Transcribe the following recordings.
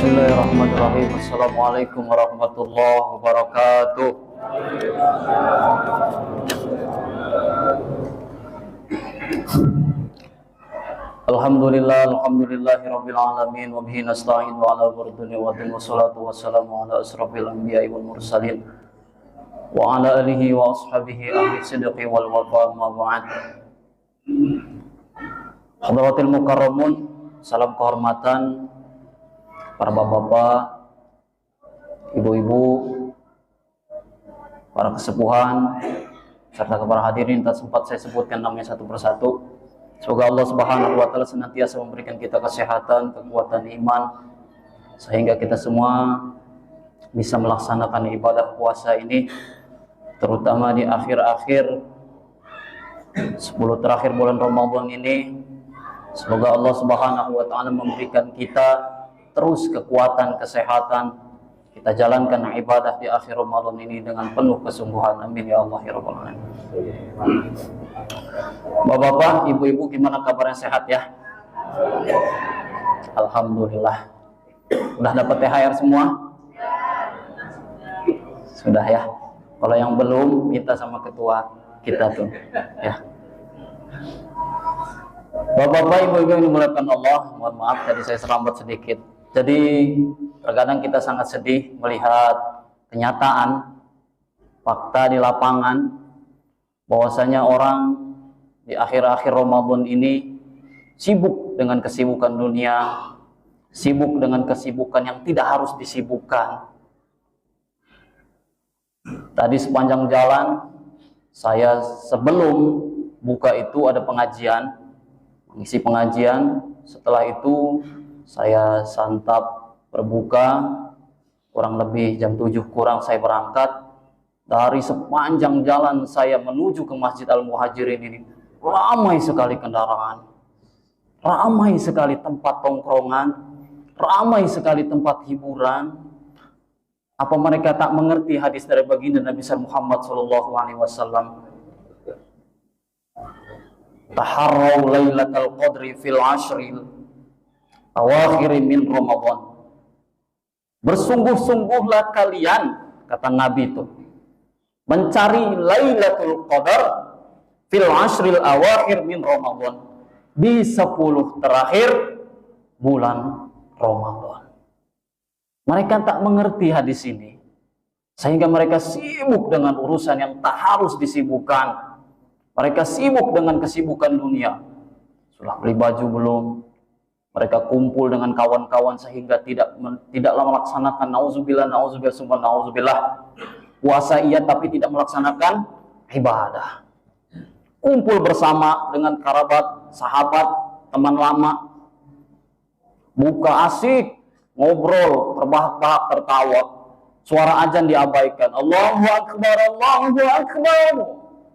Bismillahirrahmanirrahim. Assalamualaikum warahmatullahi wabarakatuh. Alhamdulillahirabbil alamin wa bihi nasta'in wa ala umuri waddin wassalatu wassalamu ala asrofil anbiya'i wal mursalin wa ala alihi wa ashabihi ahli sidqi wal wafa ma ba'd. Hadratil mukarramun, salam kehormatan para bapak-bapak, ibu-ibu, para kesepuhan, serta para hadirin tak sempat saya sebutkan namanya satu persatu. Semoga Allah Subhanahu wa taala senantiasa memberikan kita kesehatan, kekuatan iman, sehingga kita semua bisa melaksanakan ibadah puasa ini, terutama di akhir-akhir 10 terakhir bulan Ramadan ini. Semoga Allah Subhanahu wa taala memberikan kita terus kekuatan, kesehatan, kita jalankan ibadah di akhir Ramadan ini dengan penuh kesungguhan. Amin ya Allah ya Rabbal alamin. Bapak-bapak, ibu-ibu, gimana kabarnya, sehat ya? Alhamdulillah. Udah dapat THR semua? Sudah ya. Kalau yang belum, minta sama ketua kita tuh ya. Bapak-bapak, ibu-ibu yang dimuliakan Allah, mohon maaf tadi saya serambat sedikit. Jadi terkadang kita sangat sedih melihat kenyataan, fakta di lapangan, bahwasanya orang di akhir-akhir Ramadan ini sibuk dengan kesibukan dunia, sibuk dengan kesibukan yang tidak harus disibukkan. Tadi sepanjang jalan, saya sebelum buka itu ada pengajian, mengisi pengajian. Setelah itu saya santap berbuka, kurang lebih jam 7 kurang saya berangkat. Dari sepanjang jalan saya menuju ke Masjid Al-Muhajirin ini, ramai sekali kendaraan, ramai sekali tempat tongkrongan, ramai sekali tempat hiburan. Apa mereka tak mengerti hadis dari baginda Nabi Muhammad SAW? Taharraw lailatal qadri fil ashril awakhir min Ramadan. Bersungguh-sungguhlah kalian, kata Nabi itu, mencari Lailatul Qadar fil ashril awakhir min Ramadan, di 10 terakhir bulan Ramadan. Mereka tak mengerti hadis ini, sehingga mereka sibuk dengan urusan yang tak harus disibukkan. Mereka sibuk dengan kesibukan dunia. Sudah beli baju belum? Mereka kumpul dengan kawan-kawan sehingga tidaklah melaksanakan nauzubillah summa nauzubillah. Puasa iya tapi tidak melaksanakan ibadah. Kumpul bersama dengan kerabat, sahabat, teman lama. Buka asik, ngobrol, terbahak-bahak, tertawa. Suara azan diabaikan. Allahu Akbar, Allahu Akbar.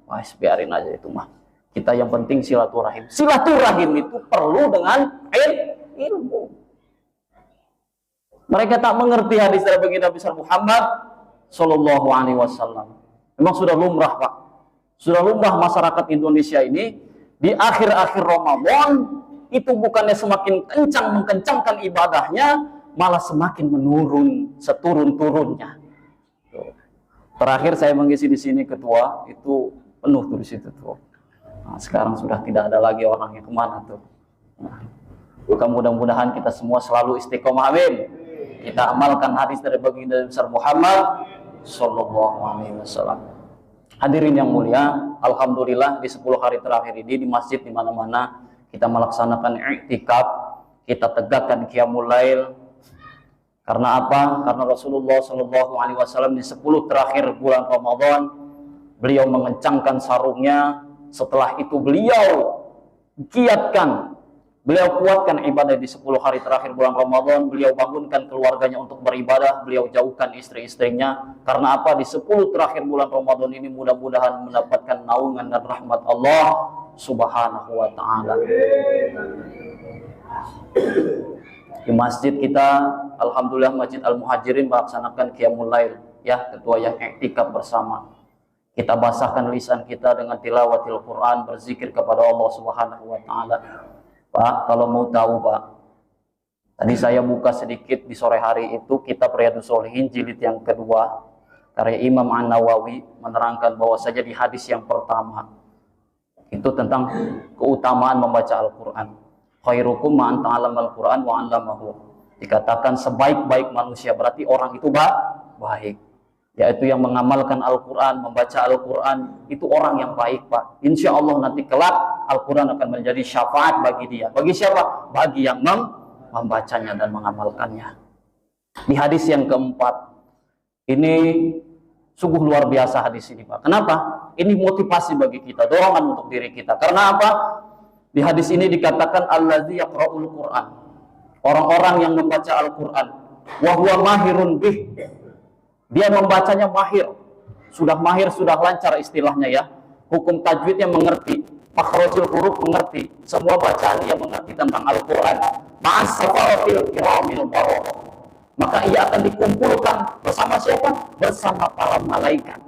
Wah, biarin aja itu mah. Kita yang penting silaturahim. Silaturahim itu perlu dengan ilmu. Mereka tak mengerti hadis dari baginda Nabi Muhammad Sallallahu Alaihi Wasallam. Memang sudah lumrah, Pak. Sudah lumrah masyarakat Indonesia ini di akhir-akhir Ramadan itu bukannya semakin kencang mengencangkan ibadahnya, malah semakin menurun seturun-turunnya. Terakhir saya mengisi di sini ketua, itu penuh tuh di situ tuh. Nah, sekarang sudah tidak ada lagi orangnya, kemana tuh. Nah, mudah-mudahan kita semua selalu istiqomah, amin. Kita amalkan hadis dari baginda besar Muhammad Sallallahu Alaihi Wasallam. Hadirin yang mulia, alhamdulillah di 10 hari terakhir ini di masjid di mana-mana kita melaksanakan i'tikaf, kita tegakkan qiyamul lail. Karena apa? Karena Rasulullah Sallallahu Alaihi Wasallam di 10 terakhir bulan Ramadan beliau mengencangkan sarungnya. Setelah itu beliau giatkan, beliau kuatkan ibadah di 10 hari terakhir bulan Ramadan. Beliau bangunkan keluarganya untuk beribadah, beliau jauhkan istri-istrinya. Karena apa? Di 10 terakhir bulan Ramadan ini mudah-mudahan mendapatkan naungan dan rahmat Allah Subhanahu wa ta'ala. Di masjid kita, alhamdulillah Masjid Al-Muhajirin melaksanakan qiyamul lail, ya, ketua yang i'tikaf bersama. Kita basahkan lisan kita dengan tilawatil Quran, berzikir kepada Allah Subhanahu wa ta'ala. Pak, kalau mau tahu, Pak, Tadi saya buka sedikit di sore hari itu kitab Riyadhus Shalihin jilid yang kedua karya Imam An-Nawawi menerangkan bahwa saja di hadis yang pertama itu tentang keutamaan membaca Al-Quran. Khairukum man ta'allama al-Quran wa 'allamahu. Dikatakan sebaik-baik manusia berarti orang itu baik, yaitu yang mengamalkan Al-Quran, membaca Al-Quran, itu orang yang baik, Pak. Insya Allah nanti kelak Al-Quran akan menjadi syafaat bagi dia. Bagi siapa? Bagi yang membacanya dan mengamalkannya. Di hadis yang keempat, ini sungguh luar biasa hadis ini, Pak. Kenapa? Ini motivasi bagi kita, dorongan untuk diri kita. Karena apa? Di hadis ini dikatakan allazi yaqra'ul Qur'an. Orang-orang yang membaca Al-Quran, wa huwa mahirun bih. Dia membacanya mahir, sudah lancar istilahnya ya. Hukum tajwidnya mengerti, makhrajul huruf mengerti, semua bacaan dia mengerti tentang Al-Quran. Ma'as-safawatil kiramil bararah. Maka ia akan dikumpulkan bersama siapa? Bersama para malaikat.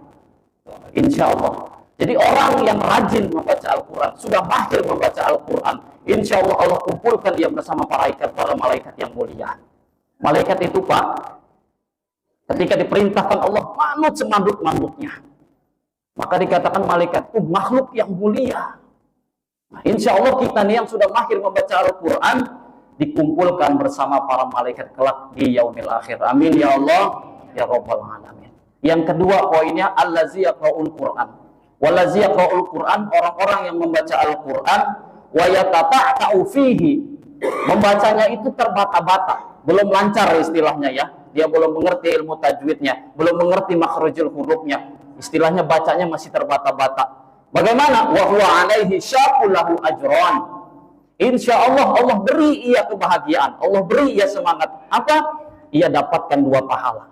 Insya Allah. Jadi orang yang rajin membaca Al-Quran, sudah mahir membaca Al-Quran, insya Allah Allah kumpulkan dia bersama para malaikat yang mulia. Malaikat itu, Pak, ketika diperintahkan Allah manut semandut-mandutnya, maka dikatakan malaikat itu makhluk yang mulia. Nah, insya Allah kita nih yang sudah mahir membaca Al-Quran dikumpulkan bersama para malaikat kelak di yaumil akhir. Amin ya Allah ya Rabbal alamin. Yang kedua poinnya allazi yaqra'ul Qur'an. Wallazi yaqra'ul Qur'an, orang-orang yang membaca Al-Quran wa yatata'u fihi. Membacanya itu terbata-bata, belum lancar istilahnya ya. Dia belum mengerti ilmu tajwidnya, belum mengerti makhrajul hurufnya. Istilahnya bacanya masih terbata-bata. Bagaimana? Wa huwa 'alaihi syaqul lahu ajran. Insya Allah Allah beri ia kebahagiaan, Allah beri ia semangat. Apa? Ia dapatkan dua pahala.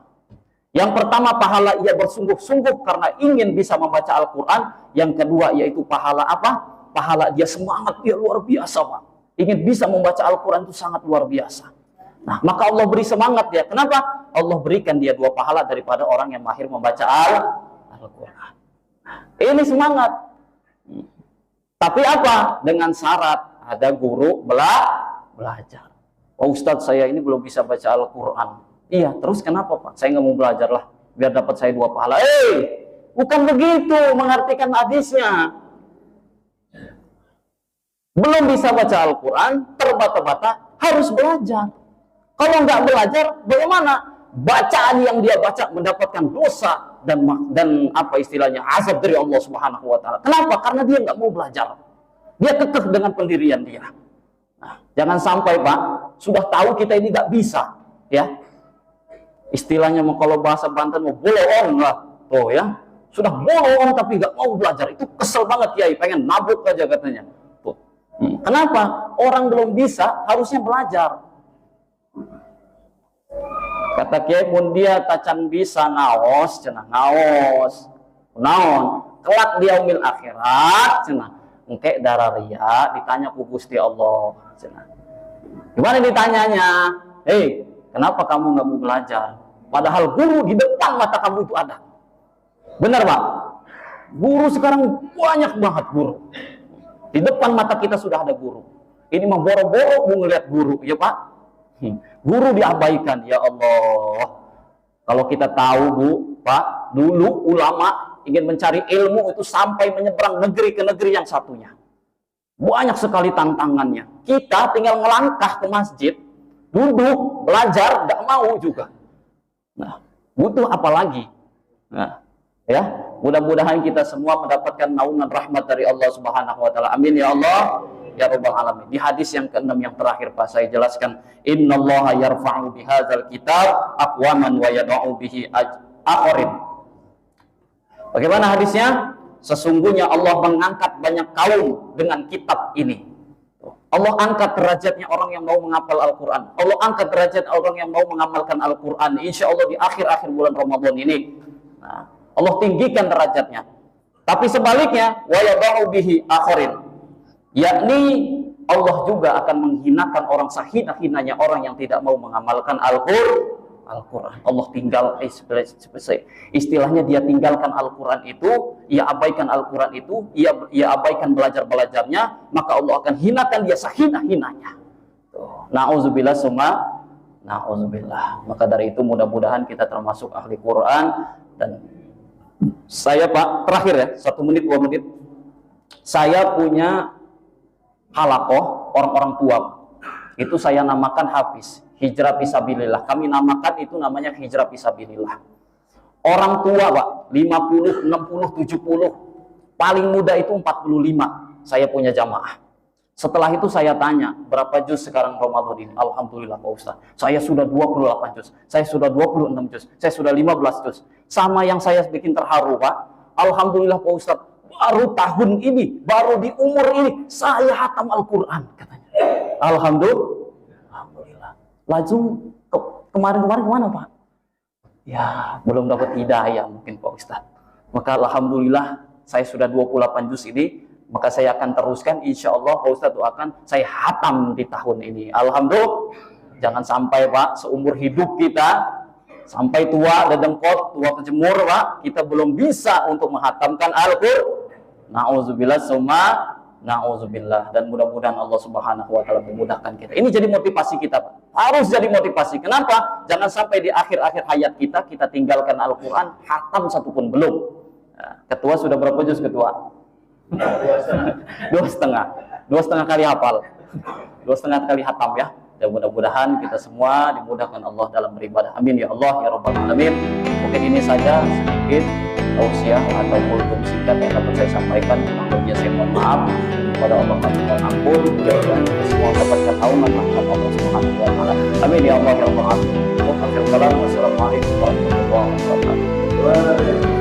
Yang pertama pahala ia bersungguh-sungguh karena ingin bisa membaca Al-Quran. Yang kedua yaitu pahala apa? Pahala dia semangat, dia luar biasa, Pak. Ingin bisa membaca Al-Quran itu sangat luar biasa. Nah, maka Allah beri semangat dia. Kenapa? Allah berikan dia dua pahala daripada orang yang mahir membaca Al-Quran. Ini semangat. Tapi apa? Dengan syarat ada guru belajar. Oh Ustadz, saya ini belum bisa baca Al-Quran. Iya, terus kenapa Pak? Saya nggak mau belajar lah, biar dapat saya dua pahala. Bukan begitu mengartikan hadisnya. Belum bisa baca Al-Quran, terbata-bata, harus belajar. Kalau nggak belajar, bagaimana? Bacaan yang dia baca mendapatkan dosa dan apa istilahnya, azab dari Allah Subhanahu Wa Taala. Kenapa? Karena dia nggak mau belajar. Dia kekeh dengan pendirian dia. Nah, jangan sampai Pak, sudah tahu kita ini nggak bisa, ya. Istilahnya kalau bahasa Banten mau bolong lah, tuh ya. Sudah bolong tapi nggak mau belajar. Itu kesel banget Kiai, pengen nabuk aja katanya. Tuh. Kenapa? Orang belum bisa, harusnya belajar. Kata Kiai pun dia tacan bisa ngaos, cenah ngaos. Naon? Kelak dia umil akhirat, cenah. Engke darah ria ditanya ku Gusti Allah, cenah. Gimana ditanyanya? Kenapa kamu nggak mau belajar? Padahal guru di depan mata kamu itu ada. Benar Pak? Guru sekarang banyak banget guru. Di depan mata kita sudah ada guru. Ini mah boro-boro mau ngeliat guru, ya Pak? Guru diabaikan, ya Allah. Kalau kita tahu Bu, Pak, dulu ulama ingin mencari ilmu itu sampai menyeberang negeri ke negeri yang satunya. Banyak sekali tantangannya. Kita tinggal ngelangkah ke masjid, duduk, belajar, tidak mau juga. Nah, butuh apa lagi? Nah, ya, mudah-mudahan kita semua mendapatkan naungan rahmat dari Allah Subhanahu Wa Taala. Amin ya Allah, ya Rabbal alamin. Di hadis yang ke-6 yang terakhir Pak, saya jelaskan, innallaha yarfa'u bihadzal kitab aqwaman wa yad'u bihi akharin. Bagaimana hadisnya? Sesungguhnya Allah mengangkat banyak kaum dengan kitab ini. Allah angkat derajatnya orang yang mau menghafal Al-Quran. Allah angkat derajat orang yang mau mengamalkan Al-Quran. Insya Allah di akhir-akhir bulan Ramadan ini. Nah, Allah tinggikan derajatnya. Tapi sebaliknya, wa yad'u bihi akharin. Yakni Allah juga akan menghinakan orang sehina-hinanya orang yang tidak mau mengamalkan Al-Quran. Allah tinggal, istilahnya dia tinggalkan Al-Quran itu, ia abaikan Al-Quran itu, ia abaikan belajarnya, maka Allah akan hinakan dia sehina-hinanya. Na'udzubillah summa Na'udzubillah. Maka dari itu mudah-mudahan kita termasuk ahli Quran. Dan saya Pak, terakhir ya, 1 menit 2 menit, saya punya halakoh orang-orang tua. Itu saya namakan Hafiz, Hijrah Fisabilillah. Kami namakan itu namanya Hijrah Fisabilillah. Orang tua Pak, 50, 60, 70, paling muda itu 45. Saya punya jamaah. Setelah itu saya tanya, berapa juz sekarang Ramadan ini? Alhamdulillah Pak Ustaz, saya sudah 28 juz, saya sudah 26 juz, saya sudah 15 juz. Sama yang saya bikin terharu Pak, Alhamdulillah Pak Ustaz, baru tahun ini, baru di umur ini, saya hatam Al-Quran katanya. Alhamdulillah. Laju kemarin-kemarin kemana Pak? Ya, belum dapat hidayah mungkin Pak Ustaz. Maka Alhamdulillah, saya sudah 28 juz ini, maka saya akan teruskan, insya Allah Pak Ustadz doakan saya hatam di tahun ini. Alhamdulillah, jangan sampai Pak seumur hidup kita sampai tua dedengkot, tua kejemur Pak, kita belum bisa untuk menghatamkan Al-Qur'an. Na'udzubillah summa na'udzubillah. Dan mudah-mudahan Allah Subhanahu wa taala memudahkan kita. Ini jadi motivasi kita Pak. Harus jadi motivasi. Kenapa? Jangan sampai di akhir-akhir hayat kita tinggalkan Al-Qur'an hatam satupun belum. Nah, ketua sudah berapa juz ketua? 2,5 kali hafal, 2,5 kali hatam ya. Dan mudah-mudahan kita semua dimudahkan Allah dalam beribadah. Amin ya Allah ya Rabbal Alamin. Mungkin ini saja sedikit tausiah atau kultum singkat yang dapat saya sampaikan. Kurang saya mohon maaf. Kepada Allah kami mohon ampun. Mudah-mudahan kita semua mendapatkan naungan rahmat Allah Subhanahu wa taala. Amin ya Allah ya Rabbal Alamin. Wassalamualaikum warahmatullahi wabarakatuh.